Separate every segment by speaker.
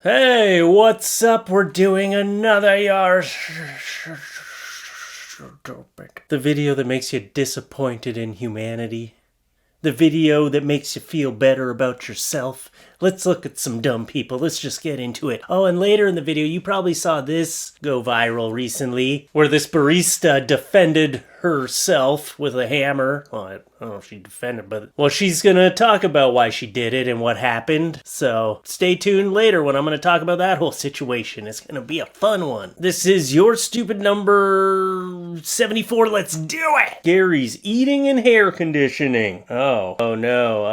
Speaker 1: Hey, what's up? We're doing another the video that makes you disappointed in humanity. The video that makes you feel better about yourself. Let's look at some dumb people. Let's just get into it. Oh, and later in the video, you probably saw this go viral recently, where this barista defended herself with a hammer. Well, I don't know if she defended, but... well, she's gonna talk about why she did it and what happened. So, stay tuned later when I'm gonna talk about that whole situation. It's gonna be a fun one. This is your stupid number 74. Let's do it! Gary's eating and hair conditioning. Oh no.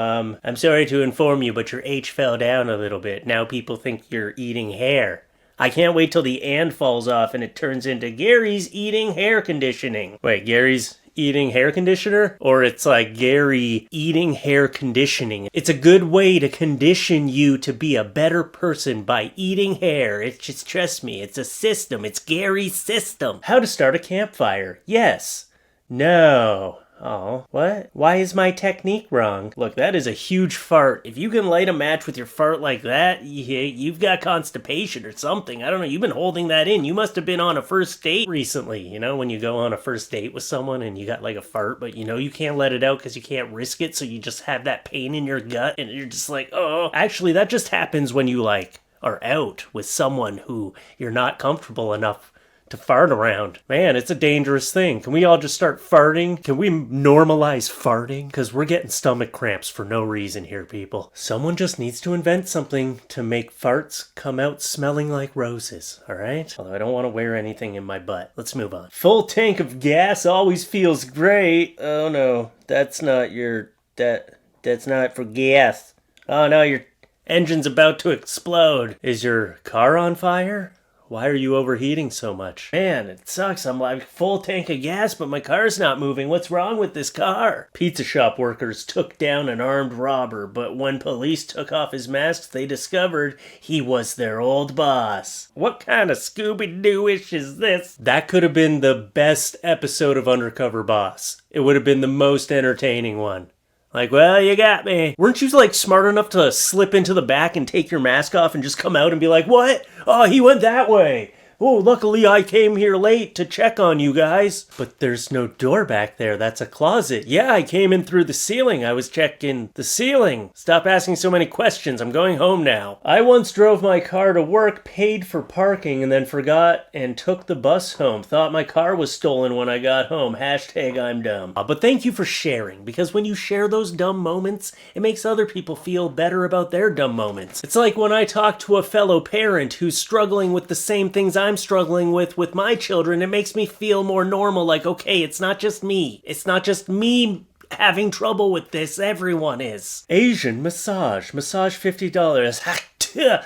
Speaker 1: I'm sorry to inform you, but your H fell down a little bit. Now people think you're eating hair. I can't wait till the and falls off and it turns into Gary's eating hair conditioning. Wait, Gary's eating hair conditioner? Or it's like Gary eating hair conditioning. It's a good way to condition you to be a better person by eating hair. It's just, trust me, it's a system. It's Gary's system. How to start a campfire. Yes. No. Oh, what? Why is my technique wrong? Look, that is a huge fart. If you can light a match with your fart like that, you've got constipation or something. I don't know, you've been holding that in. You must have been on a first date recently. You know, when you go on a first date with someone and you got like a fart, but you know you can't let it out because you can't risk it, so you just have that pain in your gut and you're just like, oh. Actually, that just happens when you like are out with someone who you're not comfortable enough to fart around. Man, it's a dangerous thing. Can we all just start farting? Can we normalize farting? Because we're getting stomach cramps for no reason here, people. Someone just needs to invent something to make farts come out smelling like roses, alright? Although I don't want to wear anything in my butt. Let's move on. Full tank of gas always feels great. Oh no, that's not your... That's not for gas. Oh no, your engine's about to explode. Is your car on fire? Why are you overheating so much? Man, it sucks. I'm like full tank of gas, but my car's not moving. What's wrong with this car? Pizza shop workers took down an armed robber, but when police took off his masks, they discovered he was their old boss. What kind of Scooby-Doo-ish is this? That could have been the best episode of Undercover Boss. It would have been the most entertaining one. Like, well, you got me. Weren't you, like, smart enough to slip into the back and take your mask off and just come out and be like, what? Oh, he went that way. Oh, luckily I came here late to check on you guys. But there's no door back there. That's a closet. Yeah, I came in through the ceiling. I was checking the ceiling. Stop asking so many questions. I'm going home now. I once drove my car to work, paid for parking, and then forgot and took the bus home. Thought my car was stolen when I got home. Hashtag I'm dumb. But thank you for sharing, because when you share those dumb moments, it makes other people feel better about their dumb moments. It's like when I talk to a fellow parent who's struggling with the same things I'm struggling with my children. It makes me feel more normal, like, okay, it's not just me. It's not just me having trouble with this. Everyone is. Asian massage $50.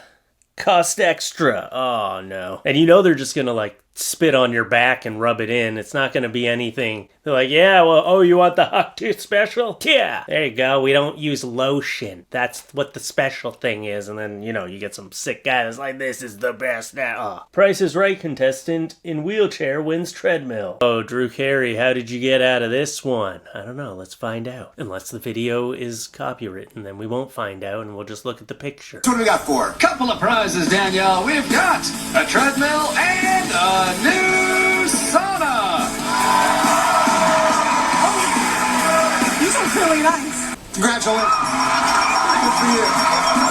Speaker 1: Cost extra. Oh no. And you know they're just gonna like spit on your back and rub it in. It's not gonna be anything. They're like, yeah, well, oh, you want the Huck Tooth special? Yeah. There you go. We don't use lotion. That's what the special thing is. And then, you know, you get some sick guy that's like, this is the best now. Oh. Price is Right contestant in wheelchair wins treadmill. Oh, Drew Carey, how did you get out of this one? I don't know. Let's find out. Unless the video is copywritten, then we won't find out and we'll just look at the picture.
Speaker 2: What do we got for? Couple of prizes, Danielle. We've got a treadmill and a new sauna.
Speaker 3: These are really nice.
Speaker 2: Congratulations. Good for you.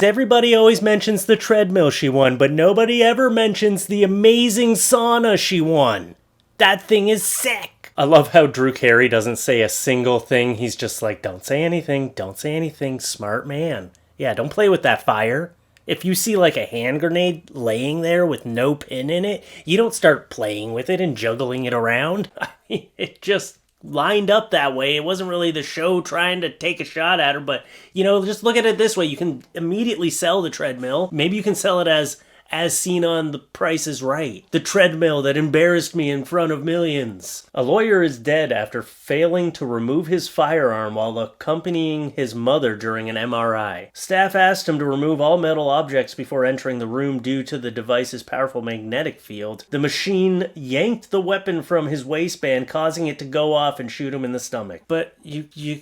Speaker 1: Everybody always mentions the treadmill she won, but nobody ever mentions the amazing sauna she won. That thing is sick. I love how Drew Carey doesn't say a single thing. He's just like, don't say anything, don't say anything, smart man. Yeah, don't play with that fire. If you see like a hand grenade laying there with no pin in it, you don't start playing with it and juggling it around. I mean, it just lined up that way. It wasn't really the show trying to take a shot at her, but, you know, just look at it this way. You can immediately sell the treadmill. Maybe you can sell it as seen on The Price is Right. The treadmill that embarrassed me in front of millions. A lawyer is dead after failing to remove his firearm while accompanying his mother during an MRI. Staff asked him to remove all metal objects before entering the room due to the device's powerful magnetic field. The machine yanked the weapon from his waistband, causing it to go off and shoot him in the stomach. But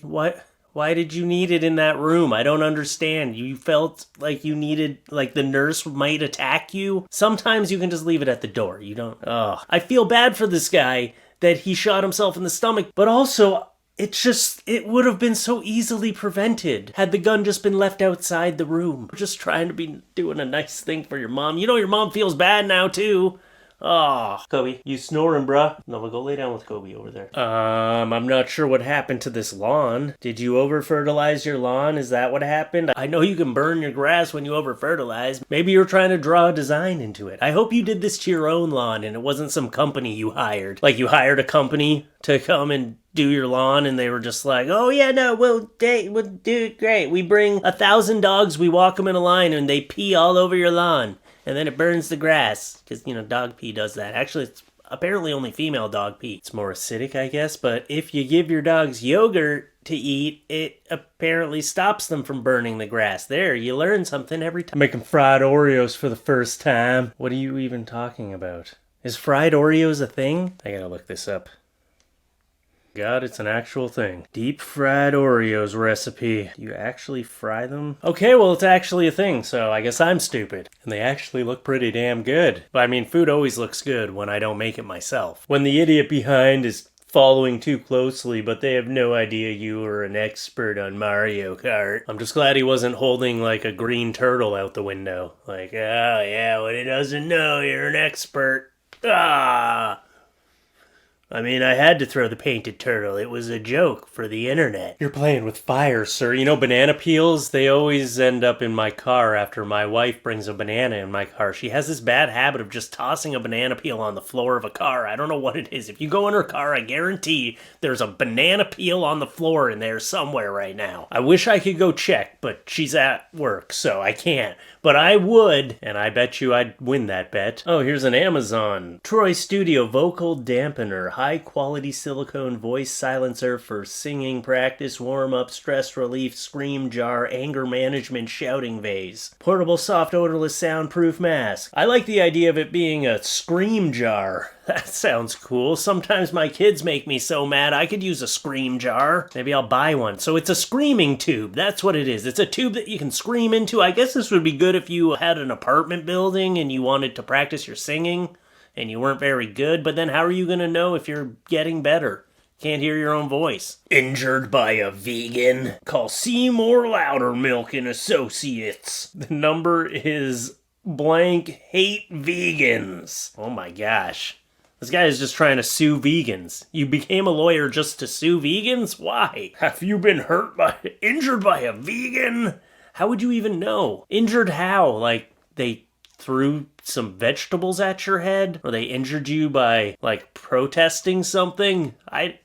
Speaker 1: what? Why did you need it in that room? I don't understand. You felt like you needed, like the nurse might attack you? Sometimes you can just leave it at the door. You don't, I feel bad for this guy that he shot himself in the stomach, but also it would have been so easily prevented had the gun just been left outside the room. We're just trying to be doing a nice thing for your mom. You know your mom feels bad now too. Oh, Kobe, you snoring, bruh. No, we'll go lay down with Kobe over there. I'm not sure what happened to this lawn. Did you over-fertilize your lawn? Is that what happened? I know you can burn your grass when you over-fertilize. Maybe you're trying to draw a design into it. I hope you did this to your own lawn and it wasn't some company you hired. Like you hired a company to come and do your lawn and they were just like, oh yeah, no, we'll do it great. We bring 1,000 dogs, we walk them in a line and they pee all over your lawn. And then it burns the grass, because, dog pee does that. Actually, it's apparently only female dog pee. It's more acidic, I guess, but if you give your dogs yogurt to eat, it apparently stops them from burning the grass. There, you learn something every time. Making fried Oreos for the first time. What are you even talking about? Is fried Oreos a thing? I gotta look this up. God, it's an actual thing. Deep fried Oreos recipe. You actually fry them? Okay, well, it's actually a thing, so I guess I'm stupid. And they actually look pretty damn good. But I mean, food always looks good when I don't make it myself. When the idiot behind is following too closely, but they have no idea you are an expert on Mario Kart. I'm just glad he wasn't holding like a green turtle out the window. Like, oh yeah, what he doesn't know, you're an expert. Ah! I mean, I had to throw the painted turtle. It was a joke for the internet. You're playing with fire, sir. You know, banana peels, they always end up in my car after my wife brings a banana in my car. She has this bad habit of just tossing a banana peel on the floor of a car. I don't know what it is. If you go in her car, I guarantee there's a banana peel on the floor in there somewhere right now. I wish I could go check, but she's at work, so I can't. But I would, and I bet you I'd win that bet. Oh, here's an Amazon. Troy Studio Vocal Dampener. High-quality silicone voice silencer for singing practice, warm-up, stress relief, scream jar, anger management, shouting vase. Portable soft odorless soundproof mask. I like the idea of it being a scream jar. That sounds cool. Sometimes my kids make me so mad I could use a scream jar. Maybe I'll buy one. So it's a screaming tube. That's what it is. It's a tube that you can scream into. I guess this would be good if you had an apartment building and you wanted to practice your singing and you weren't very good. But then how are you going to know if you're getting better? Can't hear your own voice. Injured by a vegan? Call Seymour Loudermilk and Associates. The number is blank hate vegans. Oh my gosh. This guy is just trying to sue vegans. You became a lawyer just to sue vegans? Why? Have you been injured by a vegan? How would you even know? Injured how? Like, they threw some vegetables at your head? Or they injured you by, like, protesting something? I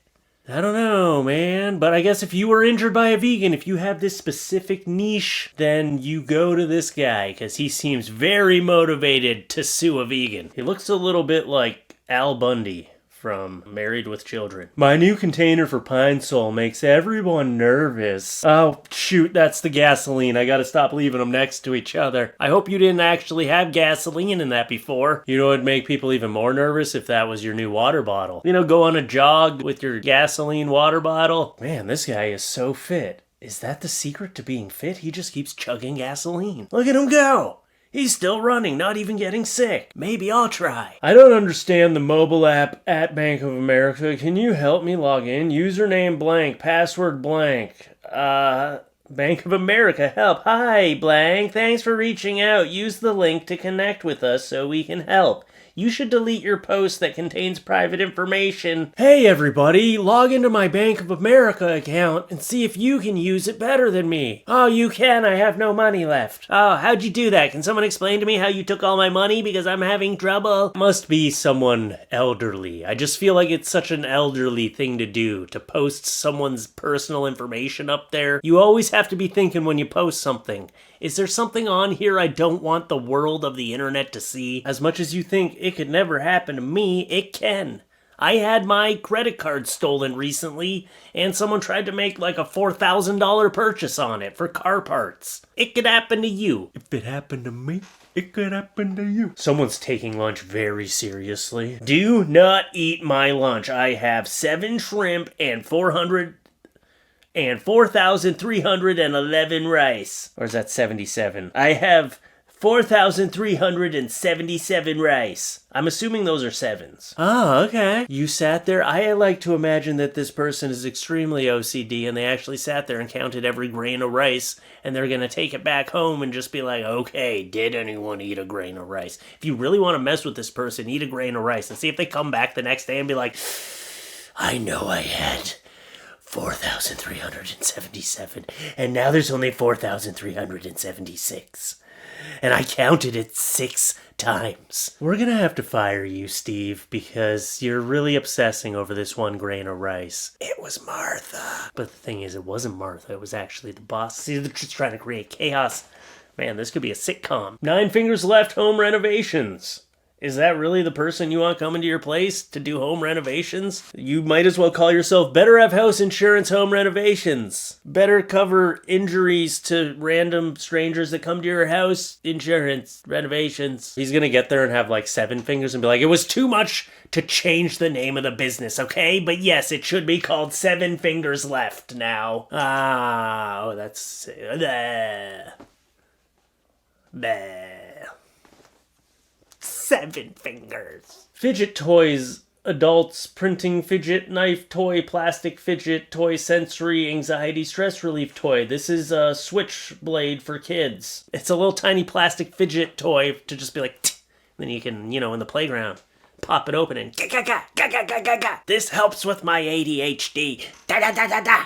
Speaker 1: don't know, man. But I guess if you were injured by a vegan, if you have this specific niche, then you go to this guy, because he seems very motivated to sue a vegan. He looks a little bit like Al Bundy from Married with Children. My new container for Pine Sol makes everyone nervous. Oh, shoot, that's the gasoline. I gotta stop leaving them next to each other. I hope you didn't actually have gasoline in that before. You know what'd make people even more nervous if that was your new water bottle. You know, go on a jog with your gasoline water bottle. Man, this guy is so fit. Is that the secret to being fit? He just keeps chugging gasoline. Look at him go! He's still running, not even getting sick. Maybe I'll try. I don't understand the mobile app at Bank of America. Can you help me log in? Username blank, password blank. Bank of America, help. Hi, blank. Thanks for reaching out. Use the link to connect with us so we can help. You should delete your post that contains private information. Hey everybody, log into my Bank of America account and see if you can use it better than me. Oh, you can? I have no money left. Oh, how'd you do that? Can someone explain to me how you took all my money because I'm having trouble? Must be someone elderly. I just feel like it's such an elderly thing to do, to post someone's personal information up there. You always have to be thinking when you post something. Is there something on here I don't want the world of the internet to see? As much as you think it could never happen to me, it can. I had my credit card stolen recently, and someone tried to make like a $4,000 purchase on it for car parts. It could happen to you. If it happened to me, it could happen to you. Someone's taking lunch very seriously. Do not eat my lunch. I have 7 shrimp and 400 and 4,311 rice. Or is that 77? I have 4,377 rice. I'm assuming those are sevens. Oh, okay. You sat there. I like to imagine that this person is extremely OCD and they actually sat there and counted every grain of rice and they're going to take it back home and just be like, okay, did anyone eat a grain of rice? If you really want to mess with this person, eat a grain of rice and see if they come back the next day and be like, I know I had 4,377 and now there's only 4,376. And I counted it 6 times. We're gonna have to fire you, Steve, because you're really obsessing over this one grain of rice. It was Martha. But the thing is, it wasn't Martha. It was actually the boss. See, they're just trying to create chaos. Man, this could be a sitcom. 9 fingers left home renovations. Is that really the person you want coming to your place to do home renovations? You might as well call yourself Better Have House Insurance Home Renovations. Better cover injuries to random strangers that come to your house. Insurance renovations. He's gonna get there and have like 7 fingers and be like, it was too much to change the name of the business, okay? But yes, it should be called 7 Fingers Left now. Oh, that's... Bleh. 7 fingers. Fidget toys. Adults printing fidget knife toy, plastic fidget toy, sensory anxiety stress relief toy. This is a switchblade for kids. It's a little tiny plastic fidget toy to just be like, tch, then you can, in the playground, pop it open and ga. This helps with my ADHD. Da.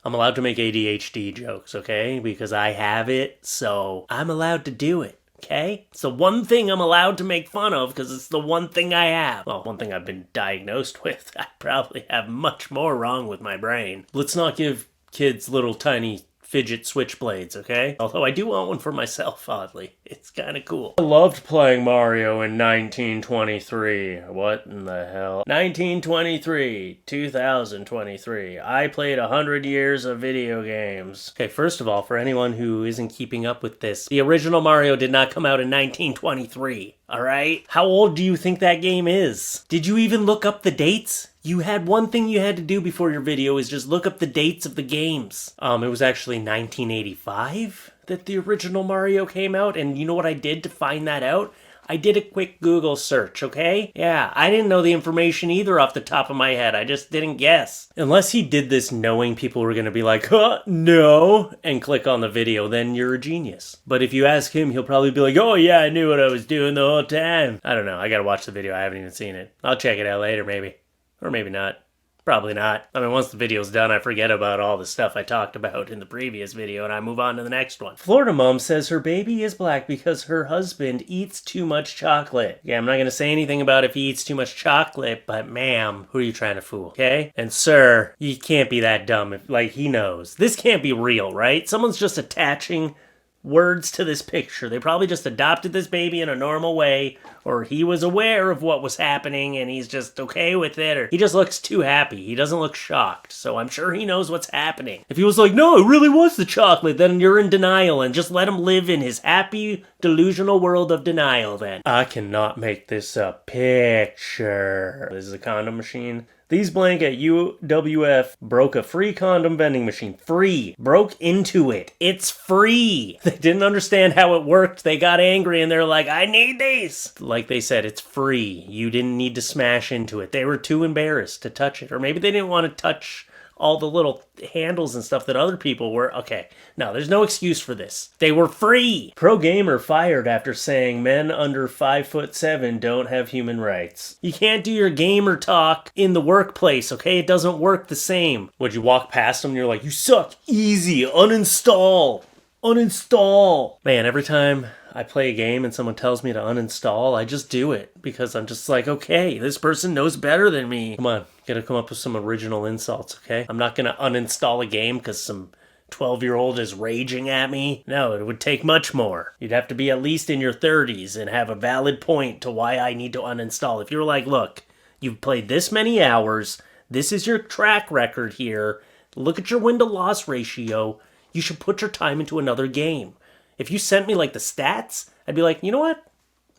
Speaker 1: I'm allowed to make ADHD jokes, okay? Because I have it, so I'm allowed to do it. Okay? It's the one thing I'm allowed to make fun of because it's the one thing I have. Well, one thing I've been diagnosed with. I probably have much more wrong with my brain. Let's not give kids little tiny fidget switchblades, okay? Although I do want one for myself, oddly. It's kind of cool. I loved playing Mario in 1923. What in the hell? 1923, 2023. I played 100 years of video games. Okay, first of all, for anyone who isn't keeping up with this, the original Mario did not come out in 1923, all right? How old do you think that game is? Did you even look up the dates? You had one thing you had to do before your video is just look up the dates of the games. It was actually 1985 that the original Mario came out, and you know what I did to find that out? I did a quick Google search, okay? Yeah, I didn't know the information either off the top of my head. I just didn't guess. Unless he did this knowing people were gonna be like, no, and click on the video, then you're a genius. But if you ask him, he'll probably be like, oh yeah, I knew what I was doing the whole time. I don't know, I gotta watch the video, I haven't even seen it. I'll check it out later, maybe. Or maybe not. Probably not. I mean, once the video's done, I forget about all the stuff I talked about in the previous video and I move on to the next one. Florida mom says her baby is black because her husband eats too much chocolate. Yeah, I'm not gonna say anything about if he eats too much chocolate, but ma'am, who are you trying to fool, okay? And sir, you can't be that dumb if, he knows. This can't be real, right? Someone's just attaching words to this picture. They probably just adopted this baby in a normal way, or he was aware of what was happening and he's just okay with it, or he just looks too happy. He doesn't look shocked, so I'm sure he knows what's happening. If he was like, no, it really was the chocolate, then you're in denial and just let him live in his happy, delusional world of denial then. I cannot make this a picture. This is a condom machine. These blank at UWF broke a free condom vending machine. Free. Broke into it. It's free. They didn't understand how it worked. They got angry and they're like, I need these. Like they said, it's free. You didn't need to smash into it. They were too embarrassed to touch it. Or maybe they didn't want to touch all the little handles and stuff that other people were. Okay, no, there's no excuse for this. They were free. Pro gamer fired after saying men under 5'7" don't have human rights. You can't do your gamer talk in the workplace, okay? It doesn't work the same. Would you walk past them and you're like, you suck, easy, uninstall. Uninstall. Man, every time I play a game and someone tells me to uninstall, I just do it because I'm just like, okay, this person knows better than me. Come on, gotta come up with some original insults, okay? I'm not gonna uninstall a game because some 12-year-old is raging at me. No, it would take much more. You'd have to be at least in your 30s and have a valid point to why I need to uninstall. If you're like, look, you've played this many hours, this is your track record here, look at your win-to-loss ratio, you should put your time into another game. If you sent me the stats, I'd be like, you know what?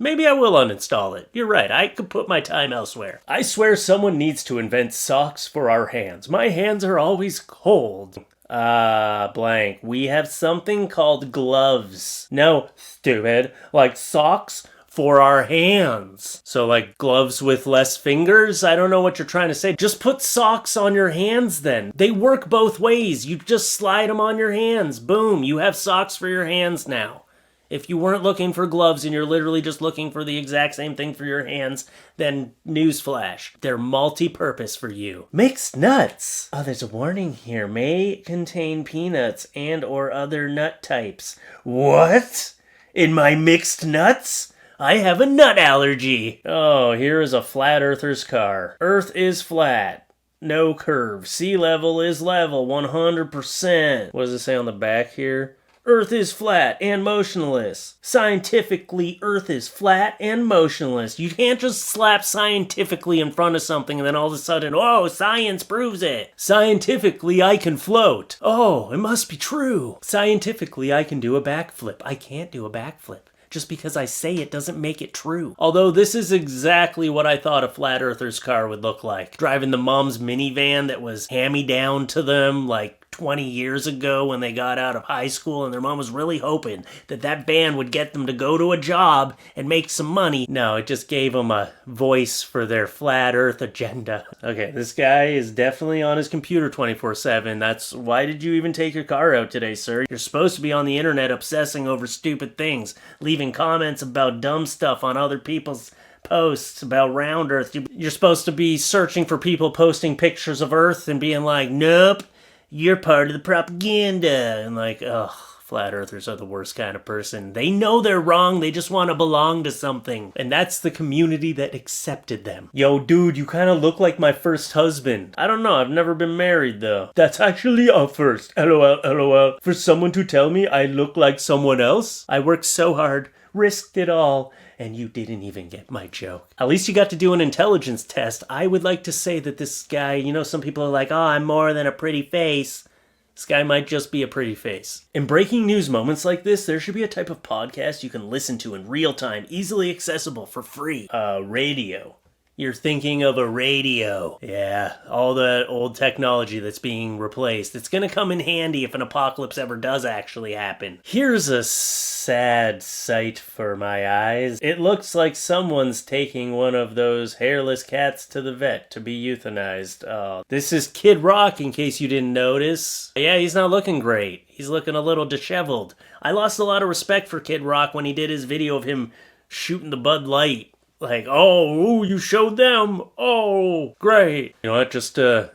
Speaker 1: Maybe I will uninstall it. You're right, I could put my time elsewhere. I swear someone needs to invent socks for our hands. My hands are always cold. Blank. We have something called gloves. No, stupid. Like socks for our hands. So like gloves with less fingers? I don't know what you're trying to say. Just put socks on your hands then. They work both ways. You just slide them on your hands. Boom, you have socks for your hands now. If you weren't looking for gloves and you're literally just looking for the exact same thing for your hands, then newsflash, they're multi-purpose for you. Mixed nuts! Oh, there's a warning here. May contain peanuts and or other nut types. What? In my mixed nuts? I have a nut allergy. Oh, here is a flat earther's car. Earth is flat. No curve. Sea level is level 100%. What does it say on the back here? Earth is flat and motionless. Scientifically, Earth is flat and motionless. You can't just slap scientifically in front of something and then all of a sudden, oh, science proves it. Scientifically, I can float. Oh, it must be true. Scientifically, I can do a backflip. I can't do a backflip. Just because I say it doesn't make it true. Although this is exactly what I thought a flat earther's car would look like. Driving the mom's minivan that was hand-me-down to them like 20 years ago when they got out of high school and their mom was really hoping that that van would get them to go to a job and make some money. No, it just gave them a voice for their flat earth agenda. Okay, this guy is definitely on his computer 24/7. That's why did you even take your car out today, sir? You're supposed to be on the internet obsessing over stupid things, leaving comments about dumb stuff on other people's posts about round earth. You're supposed to be searching for people posting pictures of earth and being like, nope, you're part of the propaganda. And like, ugh, flat earthers are the worst kind of person. They know they're wrong, they just want to belong to something. And that's the community that accepted them. Yo, dude, you kind of look like my first husband. I don't know, I've never been married though. That's actually a first. LOL, LOL. For someone to tell me I look like someone else? I worked so hard, risked it all, and you didn't even get my joke. At least you got to do an intelligence test. I would like to say that this guy, you know, some people are like, oh, I'm more than a pretty face. This guy might just be a pretty face. In breaking news moments like this, there should be a type of podcast you can listen to in real time, easily accessible for free. Radio. You're thinking of a radio. Yeah, all the old technology that's being replaced. It's gonna come in handy if an apocalypse ever does actually happen. Here's a sad sight for my eyes. It looks like someone's taking one of those hairless cats to the vet to be euthanized. Oh, this is Kid Rock, in case you didn't notice. Yeah, he's not looking great. He's looking a little disheveled. I lost a lot of respect for Kid Rock when he did his video of him shooting the Bud Light. Like, oh, you showed them. Oh, great. You know what? Just to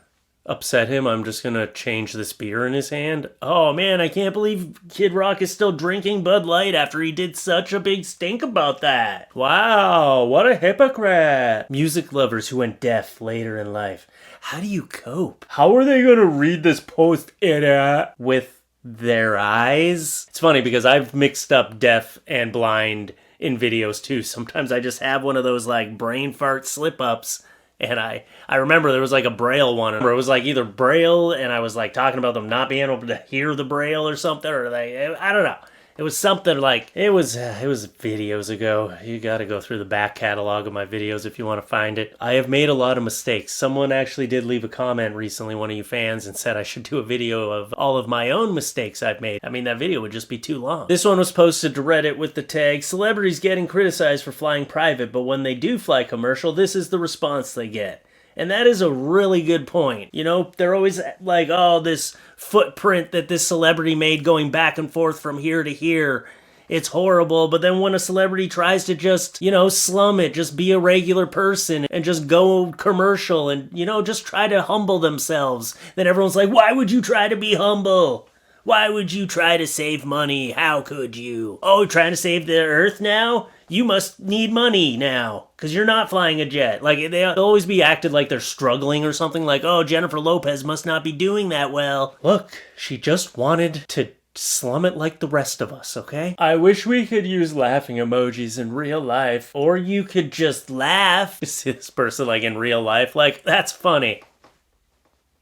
Speaker 1: upset him, I'm just gonna change this beer in his hand. Oh man, I can't believe Kid Rock is still drinking Bud Light after he did such a big stink about that. Wow, what a hypocrite. Music lovers who went deaf later in life. How do you cope? How are they gonna read this post, idiot? With their eyes? It's funny because I've mixed up deaf and blind in videos too. Sometimes I just have one of those like brain fart slip-ups, and I remember there was like a Braille one where it was like either Braille and I was like talking about them not being able to hear the Braille or something, or like, I don't know. It was something like, it was videos ago. You gotta go through the back catalog of my videos if you want to find it. I have made a lot of mistakes. Someone actually did leave a comment recently, one of you fans, and said I should do a video of all of my own mistakes I've made. I mean, that video would just be too long. This one was posted to Reddit with the tag, celebrities getting criticized for flying private, but when they do fly commercial, this is the response they get. And that is a really good point. You know, they're always like, oh, this footprint that this celebrity made going back and forth from here to here, it's horrible. But then when a celebrity tries to just, you know, slum it, just be a regular person and just go commercial and, you know, just try to humble themselves, then everyone's like, why would you try to be humble? Why would you try to save money? How could you? Oh, trying to save the earth now? You must need money now, because you're not flying a jet. Like, they'll always be acted like they're struggling or something, like, oh, Jennifer Lopez must not be doing that well. Look, she just wanted to slum it like the rest of us, okay? I wish we could use laughing emojis in real life, or you could just laugh. You see this person, like, in real life, like, that's funny.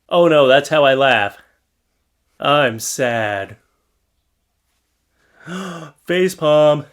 Speaker 1: Oh no, that's how I laugh. I'm sad. Facepalm.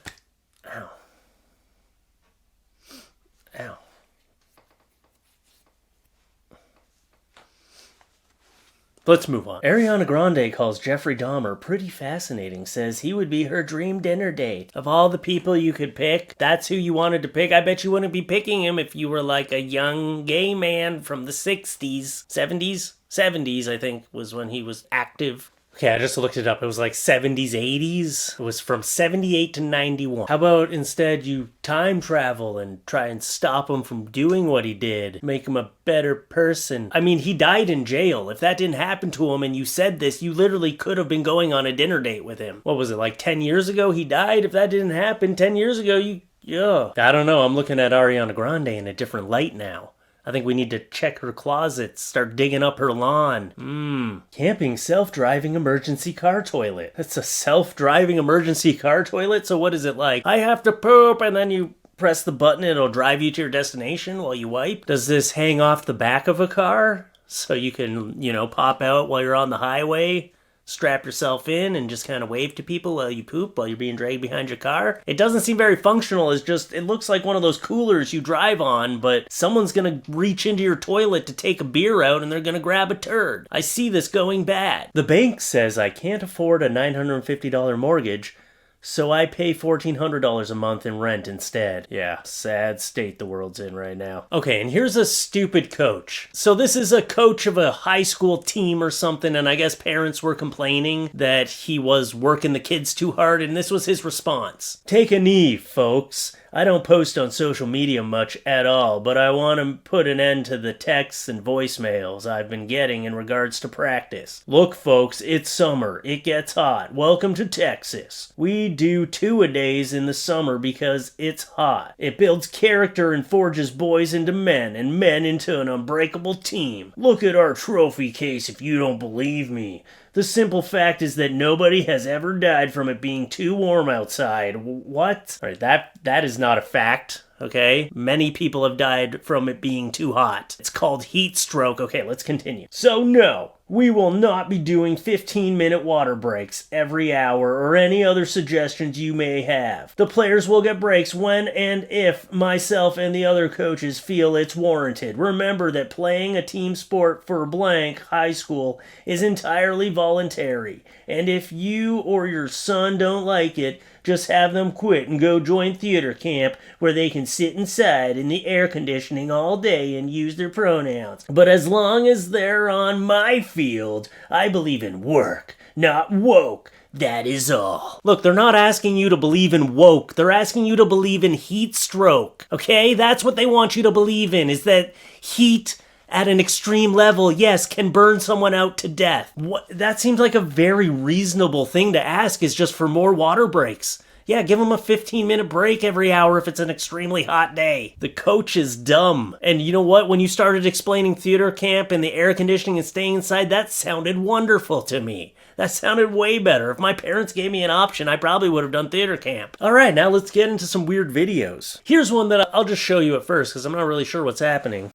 Speaker 1: Let's move on. Ariana Grande calls Jeffrey Dahmer pretty fascinating, says he would be her dream dinner date. Of all the people you could pick, that's who you wanted to pick. I bet you wouldn't be picking him if you were like a young gay man from the 60s, 70s? 70s, I think, was when he was active. Okay, I just looked it up. It was like 70s, 80s. It was from 78 to 91. How about instead you time travel and try and stop him from doing what he did? Make him a better person. I mean, he died in jail. If that didn't happen to him and you said this, you literally could have been going on a dinner date with him. What was it, like 10 years ago he died? If that didn't happen 10 years ago, yeah. I don't know. I'm looking at Ariana Grande in a different light now. I think we need to check her closets, start digging up her lawn. Camping self-driving emergency car toilet. That's a self-driving emergency car toilet? So what is it like? I have to poop, and then you press the button and it'll drive you to your destination while you wipe? Does this hang off the back of a car? So you can, pop out while you're on the highway? Strap yourself in and just kind of wave to people while you poop, while you're being dragged behind your car. It doesn't seem very functional. It looks like one of those coolers you drive on, but someone's gonna reach into your toilet to take a beer out and they're gonna grab a turd. I see this going bad. The bank says I can't afford a $950 mortgage, so I pay $1,400 a month in rent instead. Yeah, sad state the world's in right now. Okay, and here's a stupid coach. So this is a coach of a high school team or something, and I guess parents were complaining that he was working the kids too hard, and this was his response. Take a knee, folks. I don't post on social media much at all, but I want to put an end to the texts and voicemails I've been getting in regards to practice. Look, folks, it's summer. It gets hot. Welcome to Texas. We do 2-a-days in the summer because it's hot. It builds character and forges boys into men and men into an unbreakable team. Look at our trophy case if you don't believe me. The simple fact is that nobody has ever died from it being too warm outside. What? All right, that is not a fact, okay? Many people have died from it being too hot. It's called heat stroke. Okay, let's continue. So no, we will not be doing 15-minute water breaks every hour or any other suggestions you may have. The players will get breaks when and if myself and the other coaches feel it's warranted. Remember that playing a team sport for blank high school is entirely voluntary. And if you or your son don't like it, just have them quit and go join theater camp where they can sit inside in the air conditioning all day and use their pronouns. But as long as they're on my field, I believe in work, not woke. That is all. Look, they're not asking you to believe in woke. They're asking you to believe in heat stroke. Okay? That's what they want you to believe in, is that heat at an extreme level, yes, can burn someone out to death. That seems like a very reasonable thing to ask, is just for more water breaks. Yeah, give them a 15-minute break every hour if it's an extremely hot day. The coach is dumb. And you know what? When you started explaining theater camp and the air conditioning and staying inside, that sounded wonderful to me. That sounded way better. If my parents gave me an option, I probably would have done theater camp. All right, now let's get into some weird videos. Here's one that I'll just show you at first because I'm not really sure what's happening.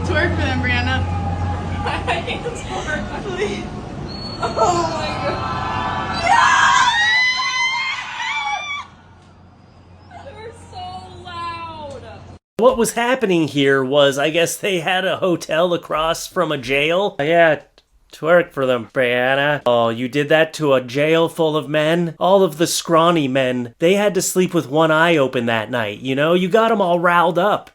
Speaker 3: Twerk for them, Brianna. I can't twerk, please. Oh my god. Yeah! They're so loud.
Speaker 1: What was happening here was, I guess they had a hotel across from a jail. Yeah, twerk for them, Brianna. Oh, you did that to a jail full of men? All of the scrawny men, they had to sleep with one eye open that night, you know? You got them all riled up.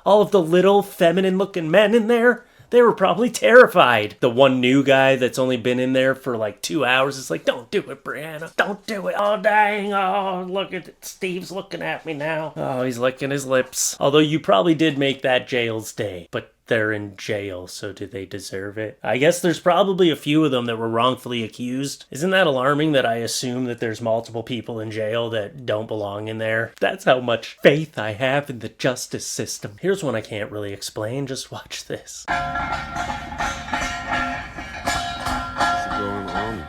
Speaker 1: All of the little feminine-looking men in there, they were probably terrified. The one new guy that's only been in there for like 2 hours is like, don't do it, Brianna. Don't do it. Oh, dang. Oh, look at it. Steve's looking at me now. Oh, he's licking his lips. Although you probably did make that jail stay. But they're in jail, so do they deserve it? I guess there's probably a few of them that were wrongfully accused. Isn't that alarming that I assume that there's multiple people in jail that don't belong in there? That's how much faith I have in the justice system. Here's one I can't really explain. Just watch this.
Speaker 4: What's going on?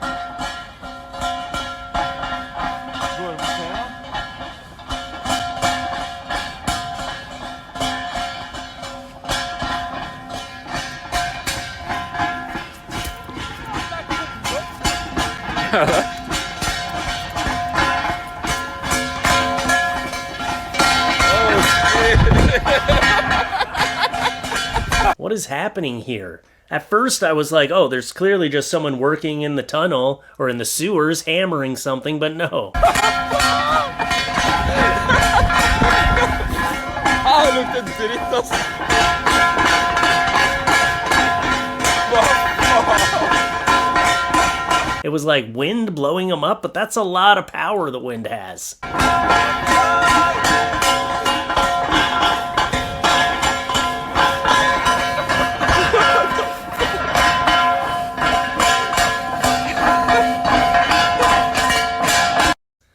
Speaker 1: What is happening here? At first I was like, oh, there's clearly just someone working in the tunnel or in the sewers hammering something, but no. It was like wind blowing them up, but that's a lot of power the wind has.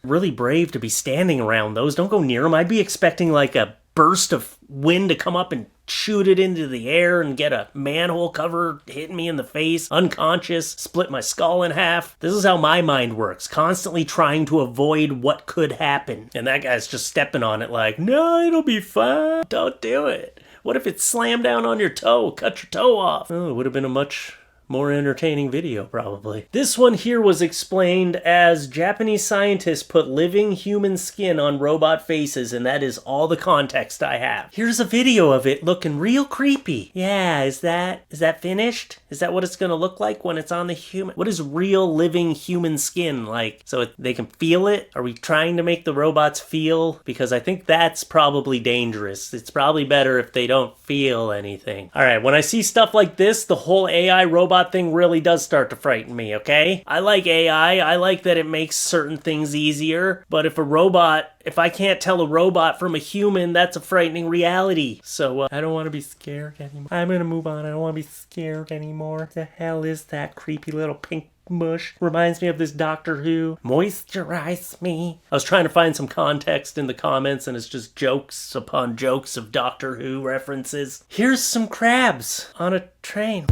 Speaker 1: Really brave to be standing around those. Don't go near them. I'd be expecting like a burst of wind to come up and shoot it into the air and get a manhole cover hitting me in the face, unconscious, split my skull in half. This is how my mind works, constantly trying to avoid what could happen. And that guy's just stepping on it like, no, it'll be fine. Don't do it. What if it slammed down on your toe, cut your toe off? Oh, it would have been a much more entertaining video, probably. This one here was explained as Japanese scientists put living human skin on robot faces, and that is all the context I have. Here's a video of it looking real creepy. Yeah, is that finished? Is that what it's gonna look like when it's on the human? What is real living human skin like? So they can feel it? Are we trying to make the robots feel? Because I think that's probably dangerous. It's probably better if they don't feel anything. All right, when I see stuff like this, the whole AI robot thing really does start to frighten me, okay? I like AI, I like that it makes certain things easier, but if I can't tell a robot from a human, that's a frightening reality. So, I don't want to be scared anymore. I'm gonna move on, I don't want to be scared anymore. The hell is that creepy little pink mush? Reminds me of this Doctor Who. Moisturize me. I was trying to find some context in the comments and it's just jokes upon jokes of Doctor Who references. Here's some crabs on a train.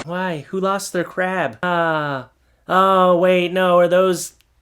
Speaker 1: Why? Who lost their crab? Oh, wait, no,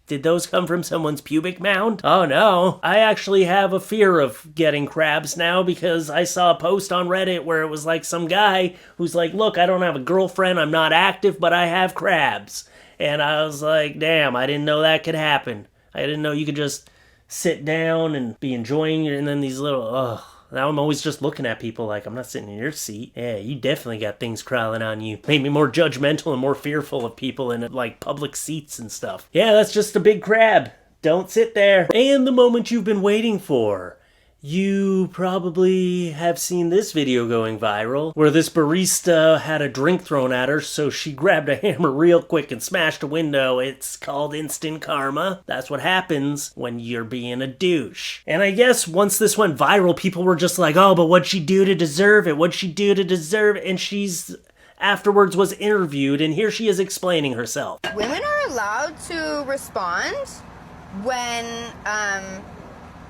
Speaker 1: did those come from someone's pubic mound? Oh no, I actually have a fear of getting crabs now because I saw a post on Reddit where it was like some guy who's like, look, I don't have a girlfriend, I'm not active, but I have crabs. And I was like, damn, I didn't know that could happen. I didn't know you could just sit down and be enjoying it and then these little, now I'm always just looking at people like, I'm not sitting in your seat. Yeah, you definitely got things crawling on you. Made me more judgmental and more fearful of people in like public seats and stuff. Yeah, that's just a big crab. Don't sit there. And the moment you've been waiting for. You probably have seen this video going viral where this barista had a drink thrown at her, so she grabbed a hammer real quick and smashed a window. It's called instant karma. That's what happens when you're being a douche. And I guess once this went viral, people were just like, oh, but what'd she do to deserve it? What'd she do to deserve it? And she's afterwards was interviewed, and here she is explaining herself.
Speaker 5: Women are allowed to respond when,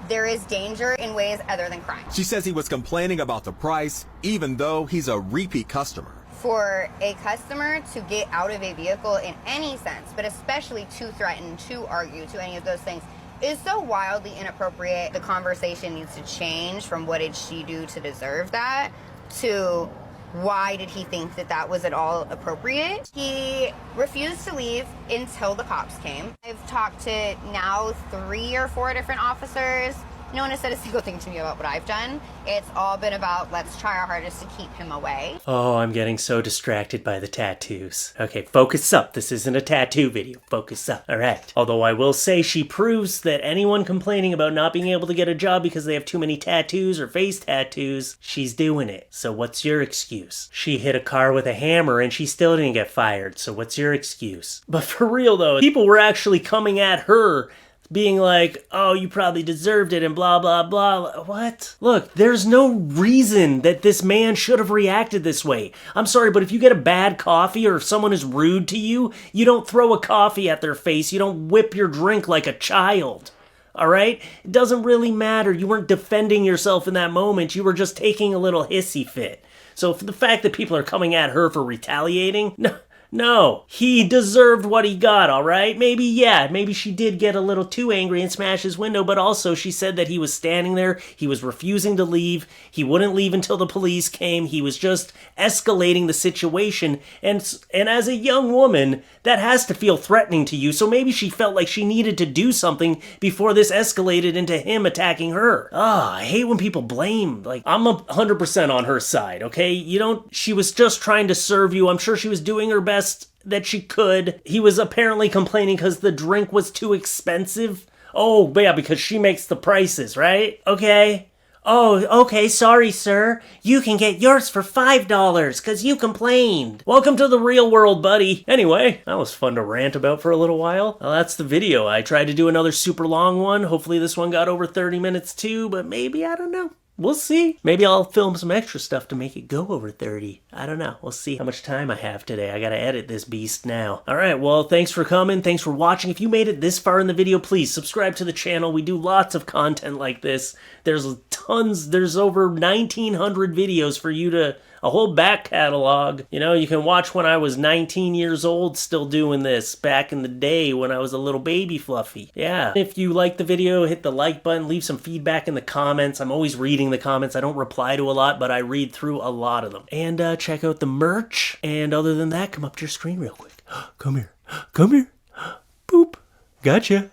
Speaker 5: there is danger in ways other than crime.
Speaker 6: She says he was complaining about the price, even though he's a repeat customer.
Speaker 5: For a customer to get out of a vehicle in any sense, but especially to threaten, to argue, to any of those things, is so wildly inappropriate. The conversation needs to change from what did she do to deserve that to why did he think that that was at all appropriate? He refused to leave until the cops came. I've talked to now 3 or 4 different officers. No one has said a single thing to me about what I've done. It's all been about, let's try our hardest to keep him away.
Speaker 1: Oh, I'm getting so distracted by the tattoos. Okay, focus up. This isn't a tattoo video. Focus up. All right. Although I will say she proves that anyone complaining about not being able to get a job because they have too many tattoos or face tattoos, she's doing it. So what's your excuse? She hit a car with a hammer and she still didn't get fired. So what's your excuse? But for real though, people were actually coming at her being like, oh, you probably deserved it and blah, blah, blah. What? Look, there's no reason that this man should have reacted this way. I'm sorry, but if you get a bad coffee or if someone is rude to you, you don't throw a coffee at their face. You don't whip your drink like a child. All right? It doesn't really matter. You weren't defending yourself in that moment. You were just taking a little hissy fit. So for the fact that people are coming at her for retaliating, No, he deserved what he got, all right? Maybe she did get a little too angry and smash his window, but also she said that he was standing there, he was refusing to leave, he wouldn't leave until the police came, he was just escalating the situation, and as a young woman, that has to feel threatening to you, so maybe she felt like she needed to do something before this escalated into him attacking her. I hate when people blame. Like, I'm 100% on her side, okay? She was just trying to serve you. I'm sure she was doing her best that she could. He was apparently complaining because the drink was too expensive. Oh, yeah, because she makes the prices, right? Okay. Oh, okay, sorry, sir. You can get yours for $5 because you complained. Welcome to the real world, buddy. Anyway, that was fun to rant about for a little while. Well, that's the video. I tried to do another super long one. Hopefully this one got over 30 minutes too, but maybe, I don't know. We'll see. Maybe I'll film some extra stuff to make it go over 30. I don't know. We'll see how much time I have today. I gotta edit this beast now. Alright, well, thanks for coming. Thanks for watching. If you made it this far in the video, please subscribe to the channel. We do lots of content like this. There's tons. There's over 1,900 videos for you to... a whole back catalog. You can watch when I was 19 years old still doing this, back in the day when I was a little baby Fluffy. Yeah. If you like the video, hit the like button, leave some feedback in the comments. I'm always reading the comments. I don't reply to a lot, but I read through a lot of them. And check out the merch. And other than that, come up to your screen real quick. Come here. Come here. Boop. Gotcha.